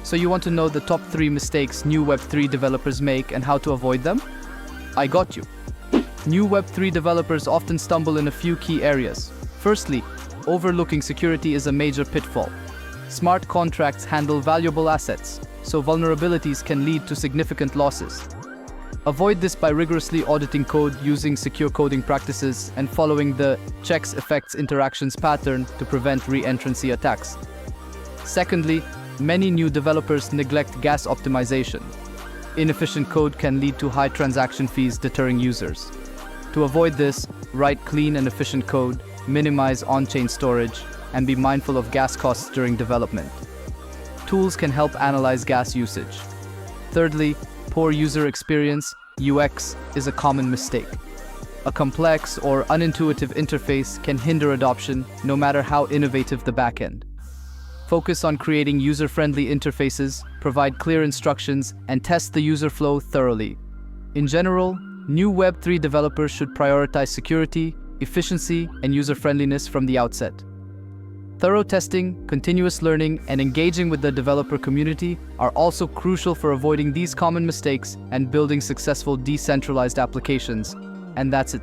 So you want to know the top 3 mistakes new Web3 developers make and how to avoid them? I got you. New Web3 developers often stumble in a few key areas. Firstly, overlooking security is a major pitfall. Smart contracts handle valuable assets, so vulnerabilities can lead to significant losses. Avoid this by rigorously auditing code, using secure coding practices, and following the checks effects interactions pattern to prevent reentrancy attacks. Secondly, many new developers neglect gas optimization. Inefficient code can lead to high transaction fees, deterring users. To avoid this, write clean and efficient code, minimize on-chain storage, and be mindful of gas costs during development. Tools can help analyze gas usage. Thirdly, poor user experience, UX, is a common mistake. A complex or unintuitive interface can hinder adoption, no matter how innovative the backend. Focus on creating user-friendly interfaces, provide clear instructions, and test the user flow thoroughly. In general, new Web3 developers should prioritize security, efficiency, and user-friendliness from the outset. Thorough testing, continuous learning, and engaging with the developer community are also crucial for avoiding these common mistakes and building successful decentralized applications. And that's it.